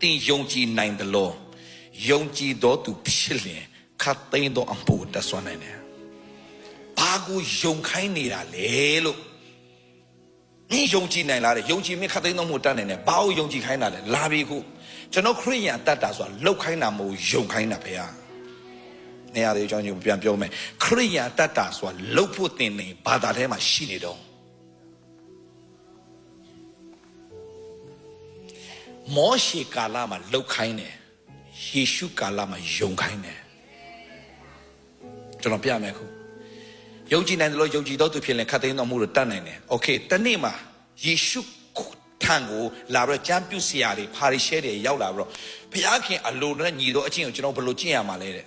တင်ယုံကြည်နိုင်တယ်လို့ယုံကြည်တော်သူဖြစ်လျင်ခတ်သိမ်းသောအမှုတဆွမ်းနိုင်တယ်ဘာကိုယုံခိုင်းနေတာလဲလို့你用起来了，用起没看到那么大呢？把我用起开那的，拉比库，就那可以呀，大大说，老开那么用开那边呀，你伢子讲就变表妹，可以呀，大大说，老不定呢，把大天嘛洗里头，摩西嘎拉嘛老开呢，耶稣嘎拉嘛用开呢，就那变没库。有几年的咯，有几多都偏来看到那么多单来呢 ？OK， 但你嘛，耶稣谈过，拉不了讲表示啊的，怕你写的要拉不了。不要看啊，路那你都已经知道不路这样嘛来的，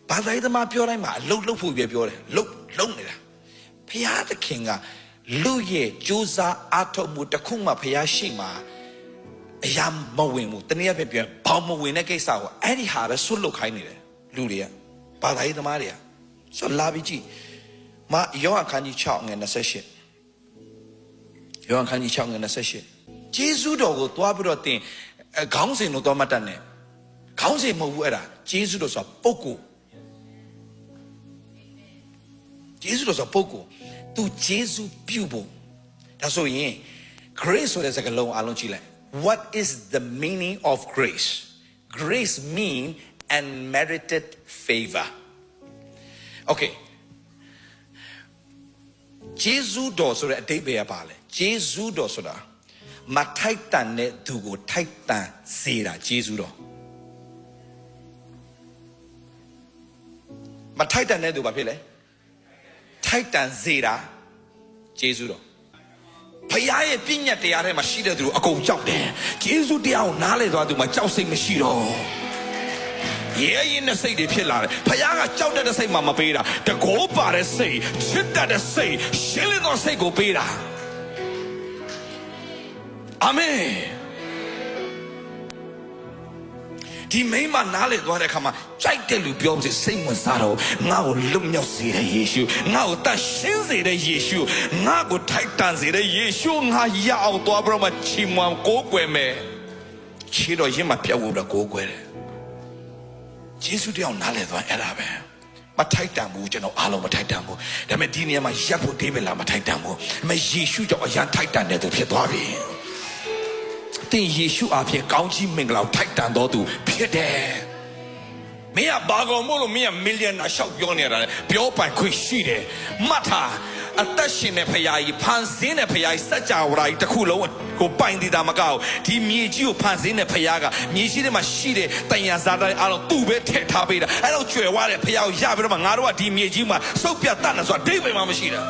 把来的嘛表来嘛，路不别表的，路的啦。不要的看啊，路也就是阿头木的空嘛，不要信嘛。哎呀，没问我，等你要别别，跑没问那个啥话，哎，你下来说路开你的，路的，把来的嘛的，说拉比记。嘛，约翰看你巧眼的这些，约翰看你巧眼的这些，耶稣这个多不多点，刚才弄多么单呢？刚才没有啦，耶稣都说不过，耶稣都说不过，都耶稣标不，他说耶 ，grace 说的这个龙阿龙起来 ，What is the meaning of grace? Grace mean unmerited favor. Okay. 耶稣多说的对别罢了，耶稣多说的，马太单的如果太单谁啦？耶稣多，马太单的如果别嘞，太单谁啦？耶稣多，พยาရဲ့ပြည့်ညတ်တရားထဲမှာရှိတဲ့သူအကုန်ကြောက်တယ်။ယေရှုတရားကိုနားလည်သွားသူမှာကြောက်စိတ်မရှိတော့။ရဲရင်တဲ့စိတ်တွေဖြစ်လာတယ်။ဖခင်ကကြောက်တဲ့စိတ်မှမပေးတာ။တကောပါတဲ့စိတ်၊ချစ်တဲ့စိတ်၊ရှင်းလင်းသောစိတ်ကိုပေးတာ။အာမင်။ဒီမိမနားလေသွားတဲ့အခါမှာကြိုက်တဲ့လူပြောပါစေစိတ်ဝင်စားတော့ငါ့ကိုလွတ်မြောက်စေတဲ့ယေရှုငါ့ကိုတတ်ရှင်းစေတဲ့ယေရှုငါ့ကိုထိုက်တန်စေတဲ့ယေရှုငါရအောင်သွားပြီးတော့မှချီးမွမ်းကိုးကွယ်မယ်။ချီတော့ရင်မပြောက်ဘူးတော့ကိုးကွယ်တယ်။ယေရှုတရားနားလေသွားအဲ့ဒါပဲမထိုက်တန်ဘူးကျွန်တော်အားလုံးမထိုက်တန်ဘူးဒါပေမဲ့ဒီနေရာမှာရပ်ဖို့ဒေးဗစ်လာမထိုက်တန်ဘူးဒါပေမဲ့ယေရှုကြောင့်အရန်ထိုက်တန်တဲ့သူဖြစ်သွားပြီတင်ယေရှုအဖြစ်ကောင်းချီးမင်္ဂလာထိုက်တန်တော်သူဖြစ်တယ်မင်းကဘာကောင်မို့လို့မင်းကမီလီယံနာရှောက်ပြောနေတာလေပြောပိုင်ခွင့်ရှိတယ်မှတ်ထားအသက်ရှင်တဲ့ဖခင်ကြီးဖန်ဆင်းတဲ့ဖခင်ကြီးစัจ java ကြီးတစ်ခုလုံးကိုပိုင်တည်တာမကောက်ဒီမြေကြီးကိုဖန်ဆင်းတဲ့ဖခင်ကမြေကြီးထဲမှာရှိတဲ့တန်ရာဇာတာအားလုံးသူ့ပဲထည့်ထားပေးတာအဲ့တော့ကျွယ်ဝတဲ့ဖခင်ကိုရပြီးတော့မှငါတို့ကဒီမြေကြီးမှာစုပ်ပြတ်တတ်တယ်ဆိုတာဒိဗေမှမရှိတာ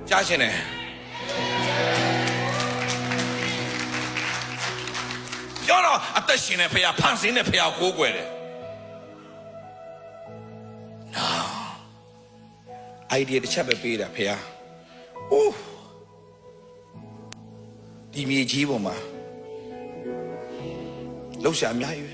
ကြားရှင်တယ်ပြောတော့အသက်ရှင်တဲ့ဖခင်ဖန်ဆင်းတဲ့ဖခင်ကိုကိုးကွယ်တယ်idea တစ်ချက်ပဲပေးတာဖေဟာ။အိုးဒီမြေကြီးပေါ်မှာလှုပ်ရှားအများကြီးပဲ